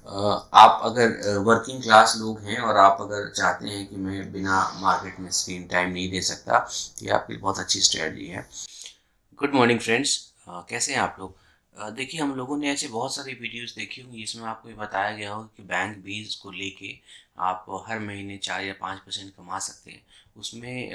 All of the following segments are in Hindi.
आप अगर वर्किंग क्लास लोग हैं और आप अगर चाहते हैं कि मैं बिना मार्केट में स्क्रीन टाइम नहीं दे सकता, ये आपकी बहुत अच्छी स्ट्रेटजी है। गुड मॉर्निंग फ्रेंड्स, कैसे हैं आप लोग? देखिए, हम लोगों ने ऐसे बहुत सारी वीडियोस देखी होंगी जिसमें आपको ये बताया गया होगा कि बैंक बीज को लेके आप हर महीने 4 या 5% कमा सकते हैं। उसमें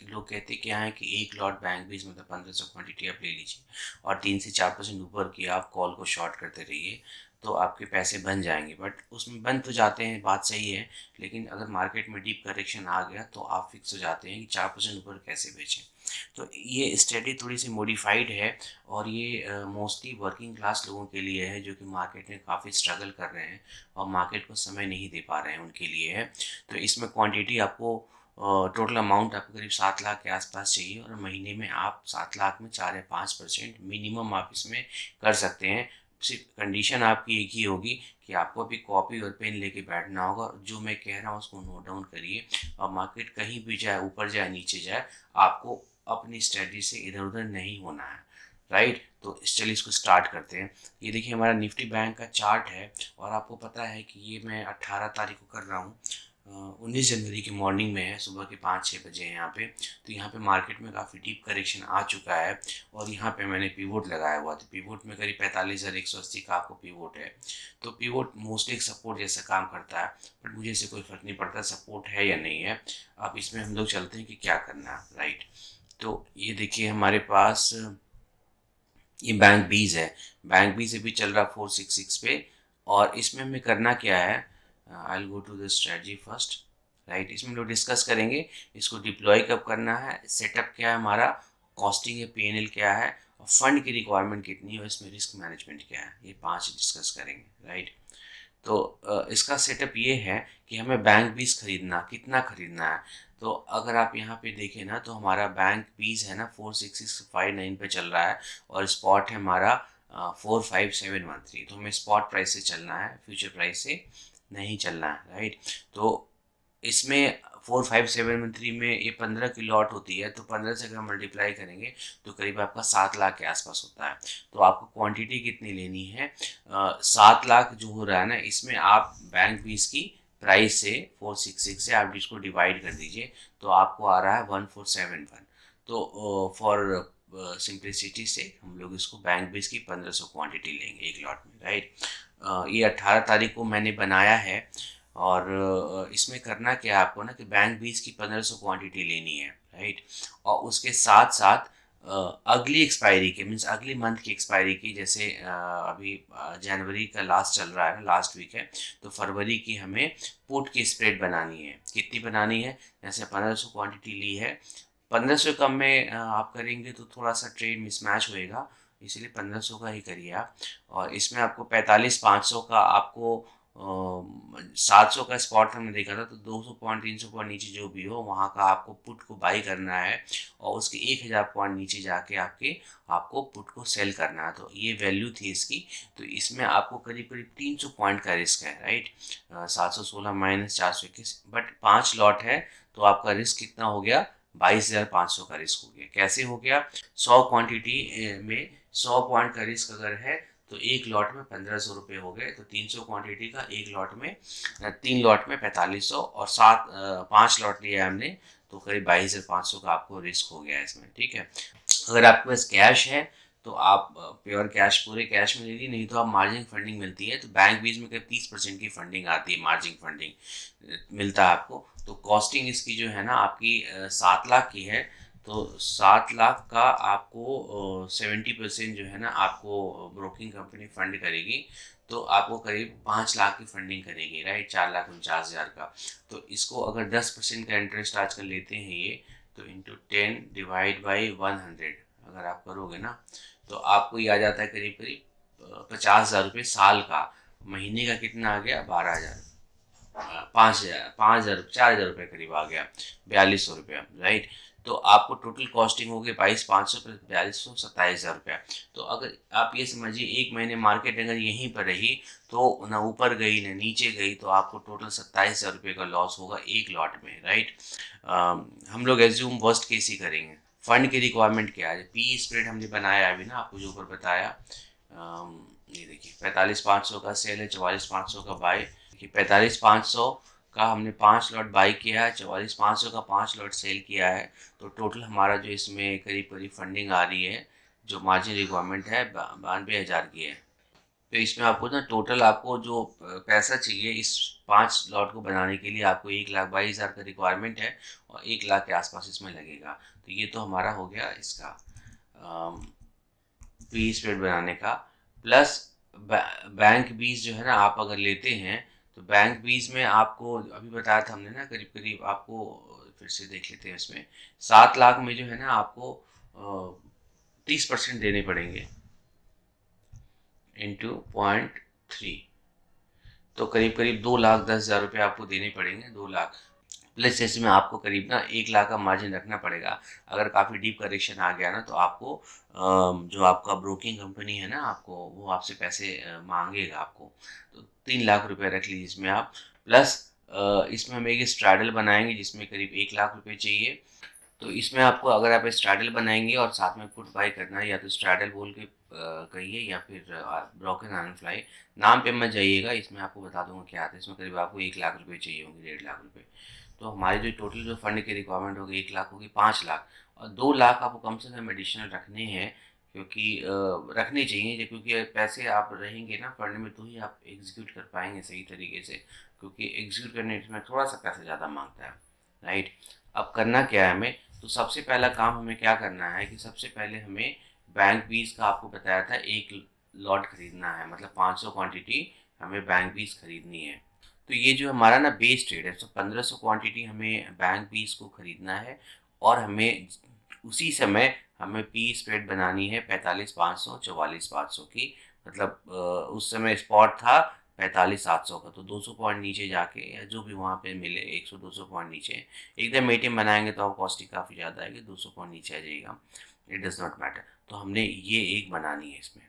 लोग कहते क्या है कि एक लॉट बैंक बीज मतलब 1500 क्वांटिटी आप ले लीजिए और 3 से 4% ऊपर की आप कॉल को शॉर्ट करते रहिए, तो आपके पैसे बन जाएंगे। बट उसमें बन तो जाते हैं, बात सही है, लेकिन अगर मार्केट में डीप करेक्शन आ गया तो आप फिक्स हो जाते हैं कि 4% ऊपर कैसे बेचें। तो ये स्ट्रेटजी थोड़ी सी मॉडिफाइड है और ये मोस्टली वर्किंग क्लास लोगों के लिए है जो कि मार्केट में काफ़ी स्ट्रगल कर रहे हैं और मार्केट को समय नहीं दे पा रहे हैं, उनके लिए है। तो इसमें क्वांटिटी आपको टोटल अमाउंट आपको करीब 7 लाख के आसपास चाहिए और महीने में आप 7 लाख में 4 या 5% मिनिमम आप इसमें कर सकते हैं। सिर्फ कंडीशन आपकी एक ही होगी कि आपको अभी कॉपी और पेन लेके बैठना होगा, जो मैं कह रहा हूँ उसको नोट डाउन करिए। और मार्केट कहीं भी जाए, ऊपर जाए नीचे जाए, आपको अपनी स्ट्रेटजी से इधर उधर नहीं होना है, राइट। तो चलिए इसको स्टार्ट करते हैं। ये देखिए हमारा निफ्टी बैंक का चार्ट है और आपको पता है कि ये मैं 18 तारीख को कर रहा हूँ। 19 जनवरी की मॉर्निंग में है, सुबह के 5-6 बजे है यहाँ पे। तो यहाँ पे मार्केट में काफ़ी डीप करेक्शन आ चुका है और यहाँ पे मैंने पीवोट लगाया हुआ था। पीवोट में करीब 45,180 का आपको पीवोट है। तो पीवोट मोस्टली एक सपोर्ट जैसा काम करता है, बट मुझे इससे कोई फ़र्क नहीं पड़ता सपोर्ट है या नहीं है। अब इसमें हम लोग चलते हैं कि क्या करना है, राइट। तो ये देखिए हमारे पास ये बैंक बीज है। बैंक बीज अभी चल रहा 466 पे और इसमें हमें करना क्या है। I will go to the strategy first, right. इसमें हम लोग डिस्कस करेंगे इसको डिप्लॉय कब करना है, सेटअप क्या है हमारा, कॉस्टिंग या पीएनएल क्या है और फंड की रिक्वायरमेंट कितनी है और इसमें रिस्क मैनेजमेंट क्या है, ये 5 डिस्कस करेंगे, राइट। तो इसका सेटअप ये है कि हमें बैंक बीज खरीदना, कितना खरीदना है। तो अगर आप यहाँ पे देखें ना, तो हमारा बैंक बीज है ना 46659 पे चल रहा है और स्पॉट है हमारा 45713। तो हमें स्पॉट प्राइस से चलना है, फ्यूचर प्राइस से नहीं चलना है, राइट। तो इसमें 45713 में ये 15 की लॉट होती है, तो 15 से अगर मल्टीप्लाई करेंगे तो करीब आपका 7 लाख के आसपास होता है। तो आपको क्वांटिटी कितनी लेनी है, 7 लाख जो हो रहा है ना, इसमें आप बैंक फीस की प्राइस से 466 से आप इसको डिवाइड कर दीजिए, तो आपको आ रहा है 1471। तो फॉर सिंप्लिसिटी से हम लोग इसको बैंक बेस की 1500 क्वांटिटी लेंगे एक लॉट में, राइट। ये 18 तारीख को मैंने बनाया है और इसमें करना क्या है आपको ना कि बैंक बीस की 1500 क्वांटिटी लेनी है, राइट। और उसके साथ साथ अगली एक्सपायरी के मीन्स अगली मंथ की एक्सपायरी की, जैसे अभी जनवरी का लास्ट चल रहा है ना, लास्ट वीक है, तो फरवरी की हमें पुट की स्प्रेड बनानी है। कितनी बनानी है, जैसे 1500 क्वांटिटी ली है, 1500 कम में आप करेंगे तो थोड़ा सा ट्रेड मिसमैच होएगा, इसीलिए 1500 का ही करिए आप। और इसमें आपको 45,500 का आपको 700 का स्पॉट हमने देखा था, तो 200 पॉइंट 300 पॉइंट नीचे जो भी हो वहाँ का आपको पुट को बाई करना है और उसके 1000 पॉइंट नीचे जाके आपको पुट को सेल करना है। तो ये वैल्यू थी इसकी। तो इसमें आपको करीब करीब 300 पॉइंट का रिस्क है, राइट। 716 माइनस 421, बट 5 लॉट है तो आपका रिस्क कितना हो गया, 22,500 का रिस्क हो गया। कैसे हो गया, 100 क्वांटिटी में 100 पॉइंट का रिस्क अगर है तो एक लॉट में 1500 रुपये हो गए। तो 300 क्वांटिटी का एक लॉट में 3 लॉट में 4500 और 5 लॉट लिया हमने, तो करीब 22,500 का आपको रिस्क हो गया इसमें, ठीक है। अगर आपके पास कैश है तो आप प्योर कैश, पूरे कैश में ले ली, नहीं तो आप मार्जिन फंडिंग मिलती है। तो बैंक बीज में करीब 30% की फंडिंग आती है, मार्जिन फंडिंग मिलता है आपको। तो कॉस्टिंग इसकी जो है ना आपकी 7 लाख की है। तो 7 लाख का आपको 70% जो है ना आपको ब्रोकिंग कंपनी फंड करेगी, तो आपको करीब 5 लाख की फंडिंग करेगी, राइट, 4,49,000 का। तो इसको अगर 10% का इंटरेस्ट आजकल लेते हैं ये, तो इंटू 10 डिवाइड बाई 100 अगर आप करोगे ना, तो आपको ये आ जाता है करीब करीब 50,000 रुपये साल का। महीने का कितना आ गया, 12,000, 5,000 4,000 रुपये करीब आ गया, 4,200 रुपया, राइट। तो आपको टोटल कॉस्टिंग हो गई 22,500 प्लस 4,200, 27,000 रुपया। तो अगर आप ये समझिए एक महीने मार्केट अगर यहीं पर रही तो ना ऊपर गई ना नीचे गई, तो आपको टोटल 27,000 रुपये का लॉस होगा एक लॉट में, राइट। हम लोग एज्यूम वर्स्ट केस ही करेंगे। फंड की रिक्वायरमेंट क्या है, पी स्प्रेड हमने बनाया अभी ना, आपको जो ऊपर बताया ये देखिए 45,500 का सेल है, 44,500 का बाय। देखिए 45,500 का हमने 5 लॉट बाई किया है, 44,500 का 5 लॉट सेल किया है। तो टोटल हमारा जो इसमें करीब करीब फंडिंग आ रही है, जो मार्जिन रिक्वायरमेंट है 92,000 की है। तो इसमें आपको ना टोटल आपको जो पैसा चाहिए इस 5 लॉट को बनाने के लिए, आपको 1,22,000 का रिक्वायरमेंट है और 1 लाख के आसपास इसमें लगेगा। तो ये तो हमारा हो गया इसका पी स्प्रेड बनाने का। प्लस बैंक बीस जो है ना, आप अगर लेते हैं तो बैंक बीस में आपको अभी बताया था हमने ना, करीब करीब आपको फिर से देख लेते हैं। इसमें 7 लाख में जो है ना आपको 30% देने पड़ेंगे इंटू 0.3, तो करीब करीब 2,10,000 रुपये आपको देने पड़ेंगे। 2 लाख प्लस इसमें आपको करीब ना 1 लाख का मार्जिन रखना पड़ेगा। अगर काफ़ी डीप करेक्शन आ गया ना, तो आपको जो आपका ब्रोकिंग कंपनी है ना, आपको वो आपसे पैसे मांगेगा आपको। तो 3 लाख रुपए रख लीजिए इसमें आप। प्लस इसमें हम एक स्ट्रैडल बनाएंगे जिसमें करीब 1 लाख रुपए चाहिए। तो इसमें आपको, अगर आप स्ट्रैडल बनाएंगे और साथ में पुट बाय करना है, या तो स्ट्रैडल बोल के कहिए, या फिर ब्रोकन आयरन फ्लाई नाम पे मत जाइएगा। इसमें आपको बता दूंगा क्या आता है। इसमें करीब आपको 1 लाख रुपए चाहिए होंगे, 1.5 लाख रुपए। तो हमारी जो टोटल जो फंड की रिक्वायरमेंट होगी 1 लाख होगी, 5 लाख और 2 लाख आपको कम से कम एडिशनल रखने हैं। क्योंकि रखने चाहिए, क्योंकि पैसे आप रहेंगे ना फंड में तो ही आप एग्जीक्यूट कर पाएंगे सही तरीके से। क्योंकि एग्जीक्यूट करने में थोड़ा सा पैसा ज़्यादा मांगता है, राइट। अब करना क्या है हमें, तो सबसे पहला काम हमें क्या करना है कि सबसे पहले हमें बैंक बीस का, आपको बताया था, 1 लॉट खरीदना है। मतलब 500 क्वांटिटी हमें बैंक बीस खरीदनी है। तो ये जो हमारा ना बेस ट्रेड है, तो 1500 क्वांटिटी हमें बैंक बीस को खरीदना है। और हमें उसी समय हमें पी स्प्रेड बनानी है 45,500 44,500 की। मतलब उस समय स्पॉट था 45,700 का, तो 200 पॉइंट नीचे जाके, या जो भी वहाँ पे मिले 100-200 पॉइंट नीचे। एकदम एटीएम बनाएंगे तो आप कॉस्टिंग काफ़ी ज़्यादा आएगी, 200 पॉइंट नीचे आ जाएगा। It does not matter. तो हमने ये एक बनानी है इसमें।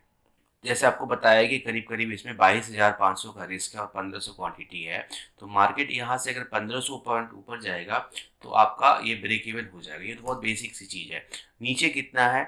जैसे आपको बताया कि करीब करीब इसमें 22,500 का रिस्क है और 1500 क्वांटिटी है। तो मार्केट यहाँ से अगर 1500 पॉइंट ऊपर जाएगा तो आपका ये ब्रेक इवन हो जाएगा। ये तो बहुत बेसिक सी चीज़ है। नीचे कितना है,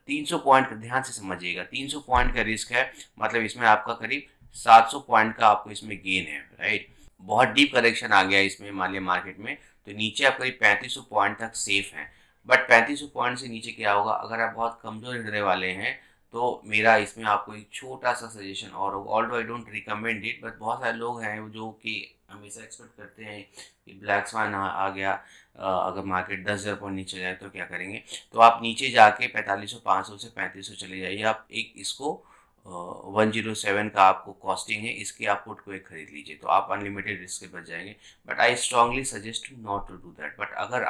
300 पॉइंट, ध्यान से समझिएगा। 300 पॉइंट का रिस्क है, मतलब इसमें आपका करीब 700 पॉइंट का आपको इसमें गेन है, राइट। बहुत डीप करेक्शन आ गया इसमें मान लिया मार्केट में, तो नीचे आप करीब 3500 पॉइंट तक सेफ हैं। बट 3500 पॉइंट से नीचे क्या होगा, अगर आप बहुत कमज़ोर हृदय वाले हैं तो मेरा इसमें आपको एक छोटा सा सजेशन और होगा। Although I don't recommend it, but बहुत सारे लोग हैं जो कि हमेशा एक्सपेक्ट करते हैं कि ब्लैक स्वान आ गया, अगर मार्केट 10,000 पॉइंट नीचे जाए तो क्या करेंगे। तो आप नीचे जाके 4500 500 से 3500 चले जाइए। आप एक इसको 107 का आपको कॉस्टिंग है, इसके आप पुट को एक खरीद लीजिए, तो आप अनलिमिटेड रिस्क से बच जाएंगे। But I strongly suggest not to do that. But अगर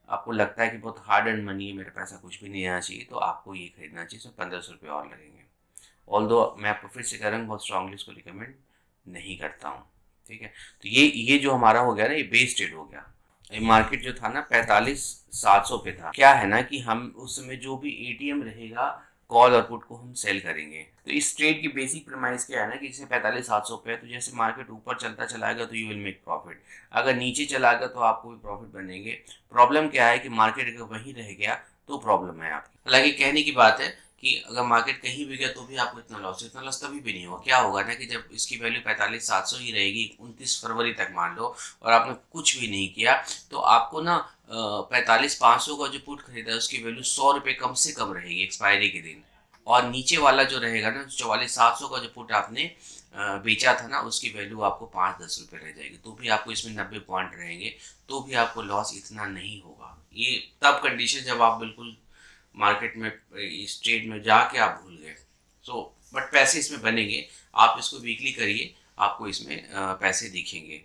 आपको लगता है कि बहुत हार्ड एंड मनी है, मेरा पैसा कुछ भी नहीं आना चाहिए, तो आपको ये खरीदना चाहिए। इसमें 1500 रुपये और लगेंगे। ऑल्दो मैं आपको फिर से कह रहा हूँ, बहुत स्ट्रांगली इसको रिकमेंड नहीं करता हूँ, ठीक है। तो ये जो हमारा हो गया ना, ये बेस ट्रेड हो गया। ये मार्केट जो था ना 45,700 पे था। क्या है ना कि हम उस समय जो भी एटीएम रहेगा, कॉल और पुट को हम सेल करेंगे। तो इस ट्रेड की बेसिक प्रेमाइस क्या है ना कि जैसे 45,700 पे है, तो जैसे मार्केट ऊपर चलता चला गया तो यू विल मेक प्रॉफिट। अगर नीचे चला गया तो आपको भी प्रॉफिट बनेंगे। प्रॉब्लम क्या है कि मार्केट अगर वहीं रह गया तो प्रॉब्लम है आपकी। हालांकि कहने की बात है कि अगर मार्केट कहीं भी गया तो भी आपको इतना लॉस तभी भी नहीं होगा। क्या होगा ना कि जब इसकी वैल्यू 45,700 ही रहेगी 29 फरवरी तक मान लो, और आपने कुछ भी नहीं किया, तो आपको ना 45,500 का जो पुट खरीदा है उसकी वैल्यू 100 रुपये कम से कम रहेगी एक्सपायरी के दिन। और नीचे वाला जो रहेगा ना 44,700 का जो पुट आपने बेचा था ना, उसकी वैल्यू आपको 5-10 रुपये रह जाएगी। तो भी आपको इसमें 90 पॉइंट रहेंगे, तो भी आपको लॉस इतना नहीं होगा। ये तब कंडीशन जब आप बिल्कुल मार्केट में इस ट्रेड में जाके आप भूल गए। सो बट पैसे इसमें बनेंगे। आप इसको वीकली करिए, आपको इसमें पैसे दिखेंगे।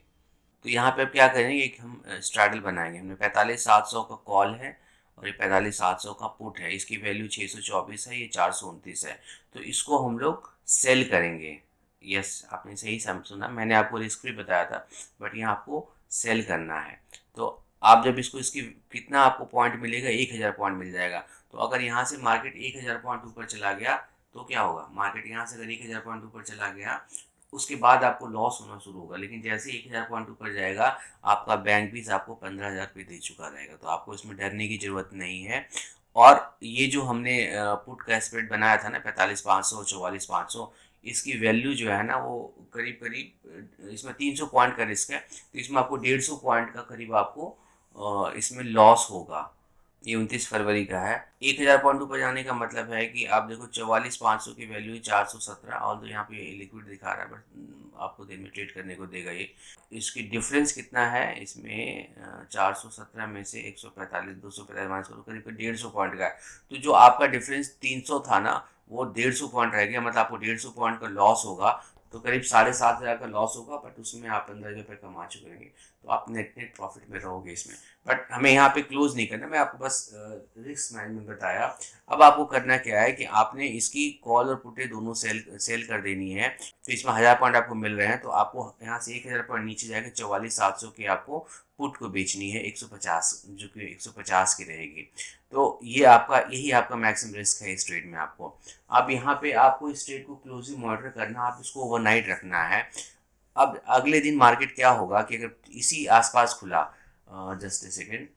तो यहाँ पे अब क्या करेंगे कि हम स्ट्रैडल बनाएंगे। हमने 45,700 का कॉल है और ये 45,700 का पुट है। इसकी वैल्यू 624 है, ये 429 है। तो इसको हम लोग सेल करेंगे। यस, आपने सही सुना, मैंने आपको रिस्क भी बताया था, बट यहाँ आपको सेल करना है। तो आप जब इसको, इसकी कितना आपको पॉइंट मिलेगा, 1,000 पॉइंट मिल जाएगा। तो अगर यहाँ से मार्केट 1,000 पॉइंट ऊपर चला गया तो क्या होगा, मार्केट यहाँ से अगर 1,000 पॉइंट ऊपर चला गया, उसके बाद आपको लॉस होना शुरू होगा। लेकिन जैसे 1,000 पॉइंट ऊपर जाएगा, आपका बैंक भी आपको 15,000 पे दे चुका रहेगा। तो आपको इसमें डरने की ज़रूरत नहीं है। और ये जो हमने पुट का स्प्रेड बनाया था ना 45,500 44,500, इसकी वैल्यू जो है ना वो करीब करीब इसमें 300 पॉइंट का रिस्क है, तो इसमें आपको 150 पॉइंट का करीब आपको इसमें लॉस होगा। ये 29 फरवरी का है। 1000 पॉइंट ऊपर जाने का मतलब है कि आप देखो 44,500 की वैल्यू है 417, और तो यहाँ पे लिक्विड दिखा रहा है, बट आपको दिन में ट्रेड करने को देगा ये। इसकी डिफरेंस कितना है इसमें, 417 में से 145 245 माइनस करो, करीब करीब 150 पॉइंट का है। तो जो आपका डिफरेंस 300 था ना, वो 150 पॉइंट रह गया, मतलब आपको 150 पॉइंट का लॉस होगा। तो करीब 7,500 का लॉस होगा, बट उसमें आप 15,000 रुपये कमा चुके रहेंगे, तो आप नेट नेट प्रॉफिट में रहोगे इसमें। बट हमें यहाँ पे क्लोज नहीं करना, मैं आपको बस रिस्क मैनेजमेंट बताया। अब आपको करना क्या है कि आपने इसकी कॉल और पुटे दोनों सेल सेल कर देनी है। तो इसमें 1000 पॉइंट आपको मिल रहे हैं, तो आपको यहाँ से 1000 पॉइंट नीचे जाकर 44,700 की आपको पुट को बेचनी है 150, जो कि 150 की रहेगी। तो ये आपका, यही आपका मैक्सिमम रिस्क है इस ट्रेड में आपको। अब यहाँ पे आपको इस ट्रेड को क्लोजली मॉनिटर करना, आप इसको ओवरनाइट रखना है। अब अगले दिन मार्केट क्या होगा कि अगर इसी आसपास खुला, जस्ट ए सेकेंड,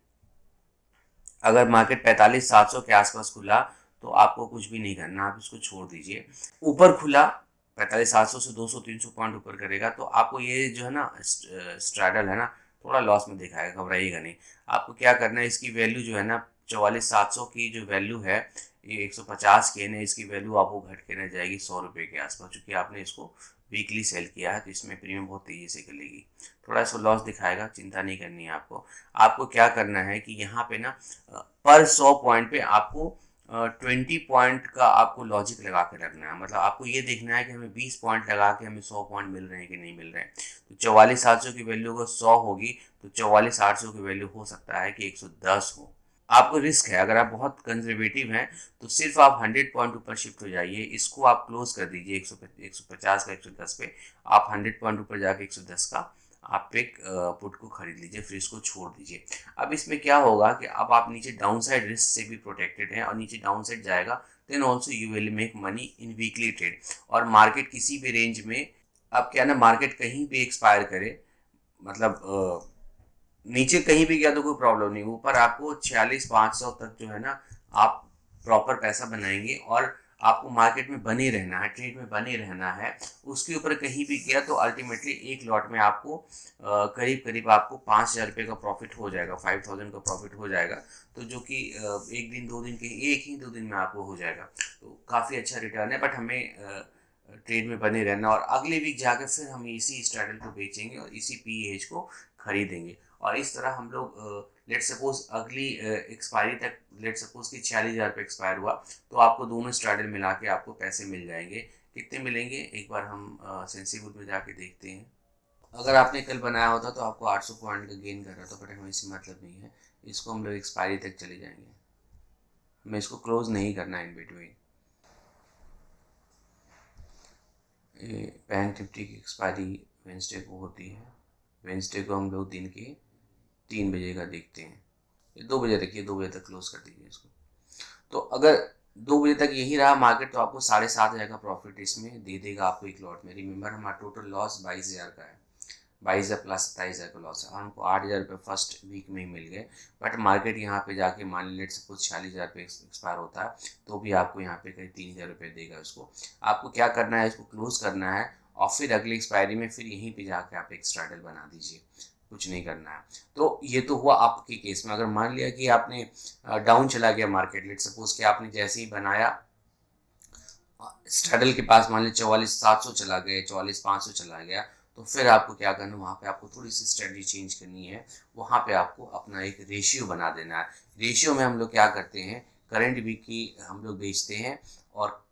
अगर मार्केट 45,700 के आसपास खुला तो आपको कुछ भी नहीं करना, आप इसको छोड़ दीजिए। ऊपर खुला 45,700 से 200-300 पॉइंट ऊपर करेगा, तो आपको ये जो है ना स्ट्रैडल है ना, थोड़ा लॉस में दिखाएगा, घबराइएगा नहीं। आपको क्या करना है, इसकी वैल्यू जो है ना 44,700 की जो वैल्यू है, ये 150 की है ना, इसकी वैल्यू आपको घट के रह जाएगी 100 रुपये के आसपास, क्योंकि आपने इसको वीकली सेल किया है, तो इसमें प्रीमियम बहुत तेज़ी से चलेगी। थोड़ा सा लॉस दिखाएगा, चिंता नहीं करनी है आपको। आपको क्या करना है कि यहाँ पे ना पर 100 पॉइंट पे आपको 20 पॉइंट का आपको लॉजिक लगा के रखना है। मतलब आपको ये देखना है कि हमें 20 पॉइंट लगा के हमें 100 पॉइंट मिल रहे हैं कि नहीं मिल रहे हैं। तो 44,700 की वैल्यू अगर 100 होगी, तो 44,800 की वैल्यू हो सकता है कि 110 हो। आपको रिस्क है, अगर आप बहुत कंजर्वेटिव हैं तो सिर्फ आप 100 पॉइंट ऊपर शिफ्ट हो जाइए, इसको आप क्लोज कर दीजिए 150 का 110 पे। आप 100 पॉइंट ऊपर जाके 110 का आप एक पुट को खरीद लीजिए, फिर इसको छोड़ दीजिए। अब इसमें क्या होगा कि अब आप नीचे डाउन साइड रिस्क से भी प्रोटेक्टेड हैं, और नीचे डाउन साइड जाएगा then also you will make money in weekly trade. और मार्केट किसी भी रेंज में, अब क्या ना, मार्केट कहीं भी एक्सपायर करे, मतलब नीचे कहीं भी गया तो कोई प्रॉब्लम नहीं, ऊपर आपको 46,500 तक जो है ना आप प्रॉपर पैसा बनाएंगे, और आपको मार्केट में बने रहना है, ट्रेड में बने रहना है। उसके ऊपर कहीं भी गया तो अल्टीमेटली एक लॉट में आपको करीब करीब आपको 5,000 रुपये का प्रॉफिट हो जाएगा, 5,000 का प्रॉफिट हो जाएगा। तो जो कि एक दिन दो दिन के, एक ही दो दिन में आपको हो जाएगा, तो काफ़ी अच्छा रिटर्न है। बट हमें ट्रेड में बने रहना, और अगले वीक जाकर फिर हम इसी स्ट्रैटल को बेचेंगे और इसी पीएच को खरीदेंगे। और इस तरह हम लोग, लेट सपोज अगली एक्सपायरी तक, लेट सपोज कि 46,000 पे एक्सपायर हुआ, तो आपको दोनों स्ट्रैडल मिला के आपको पैसे मिल जाएंगे। कितने मिलेंगे एक बार हम सेंसिबल में जाके देखते हैं। अगर आपने कल बनाया होता तो आपको 800 पॉइंट का गेन कर रहा था, बट हमें इससे मतलब नहीं है, इसको हम लोग एक्सपायरी तक चले जाएंगे, हमें इसको क्लोज नहीं करना इन बिटवीन। बैंक निफ्टी की एक्सपायरी वेंसडे को होती है, वेंसडे को हम लोग दिन के 3 बजे का देखते हैं। ये 2 बजे रखिए, 2 बजे तक क्लोज कर दीजिए इसको। तो अगर 2 बजे तक यही रहा मार्केट, तो आपको 7,500 का प्रॉफिट इसमें दे देगा आपको एक लॉट में। रिमेंबर हमारा टोटल लॉस 22,000 का है, 22,000 प्लस 27,000 का लॉस है। हमको 8,000 रुपये फर्स्ट वीक में ही मिल गए, बट मार्केट यहाँ पे जाके मान लेट सपोज 46,000 पे एक्सपायर होता है, तो भी आपको यहाँ पे करीब 3,000 रुपये देगा उसको। आपको क्या करना है, इसको क्लोज करना है, और फिर अगली एक्सपायरी में फिर यहीं पे जाके आप एक स्ट्रैडल बना दीजिए, कुछ नहीं करना है। तो ये तो हुआ आपके केस में। अगर मान लिया कि आपने डाउन चला गया मार्केट, लेट सपोज कि आपने जैसे ही बनाया स्ट्रैडल के पास, मान लीजिए 44,700 चला गया, 44,500 चला गया, तो फिर आपको क्या करना है, वहाँ पे आपको थोड़ी सी स्ट्रेटजी चेंज करनी है। वहाँ पे आपको अपना एक रेशियो बना देना है। रेशियो में हम लोग क्या करते हैं, करंट वीक की हम लोग बेचते हैं, और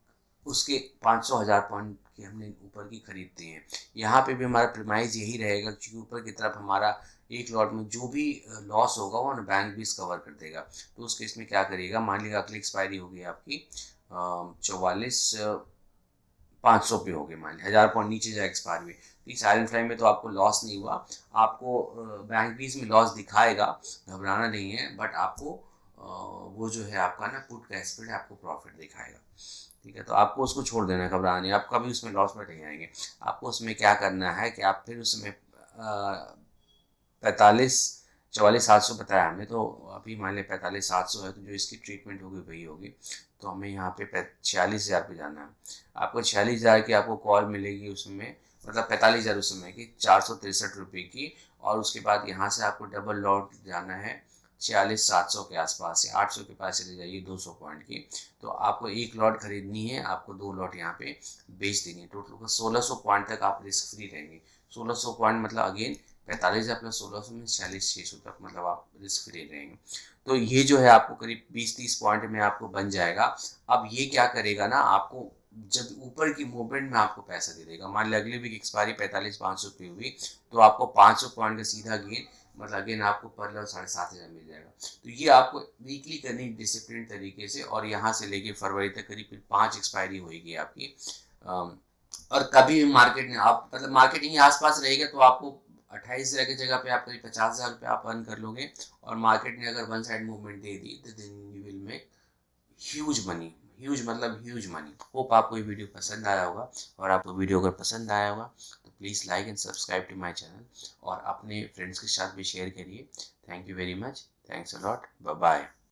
उसके 500,000 पॉइंट की हमने ऊपर की खरीदते हैं। यहाँ पे भी हमारा प्रीमाइज यही रहेगा, क्योंकि ऊपर की तरफ हमारा एक लॉट में जो भी लॉस होगा वो ना बैंक भी कवर कर देगा। तो उस केस में क्या करिएगा, मान लीजिए अगली एक्सपायरी होगी आपकी 44,500 पे हो गए, मान लीजिए 1000 पॉइंट नीचे जाए एक्सपायर हुई, तो इस आयरन फ्लाई में तो आपको लॉस नहीं हुआ। आपको बैंक फीस में लॉस दिखाएगा, घबराना नहीं है, बट आपको वो जो है आपका ना पुट का स्प्रेड आपको प्रॉफिट दिखाएगा। ठीक है, तो आपको उसको छोड़ देना है, घबराना नहीं, आप कभी उसमें लॉस में नहीं आएंगे। आपको उसमें क्या करना है कि आप फिर उसमें 45 44,700 बताया हमने, तो अभी मान लें 45,700 है, तो जो इसकी ट्रीटमेंट होगी वही होगी। तो हमें यहाँ पे 46,000 पे जाना है। आपको 46,000 की आपको कॉल मिलेगी उसमें, मतलब 45,000 उस समय की, 463 रुपये की। और उसके बाद यहाँ से आपको डबल लॉट जाना है 46,700 के आसपास, या 800 के पास चले जाइए 200 पॉइंट की। तो आपको एक लॉट खरीदनी है, आपको 2 लॉट यहाँ पे बेच देंगे। टोटल 1600 पॉइंट तक आप रिस्क फ्री रहेंगे। 1600 पॉइंट मतलब अगेन 45,000 प्लस 1600 में 46,600 तक, मतलब आप रिस्क फ्री रहेंगे। तो ये जो है आपको करीब 20-30 पॉइंट में आपको बन जाएगा। अब ये क्या करेगा ना, आपको जब ऊपर की मूवमेंट में आपको पैसा दे देगा। मान ली अगले वीक एक्सपायरी 45,500 की हुई, तो आपको 500 पॉइंट का सीधा गेन, मतलब अगेन आपको पर लॉट 7,500 मिल जाएगा। तो ये आपको वीकली करनी डिसिप्लिन तरीके से, और यहाँ से लेके फरवरी तक करीब 5 एक्सपायरी होगी आपकी। और कभी भी मार्केट में आप, मतलब मार्केट यहीं आसपास रहेगा, तो आपको 28,000 की जगह पे आप करीब 50,000 रुपये आप अर्न कर लोगे। और मार्केट ने अगर वन साइड मूवमेंट दे दी, तो then you will make huge money. Huge मतलब ह्यूज मनी। होप आपको ये वीडियो पसंद आया होगा। और आपको वीडियो अगर पसंद आया होगा तो please like and subscribe to my channel, और अपने फ्रेंड्स के साथ भी शेयर करिए। Thank you very much. Thanks a lot. Bye bye.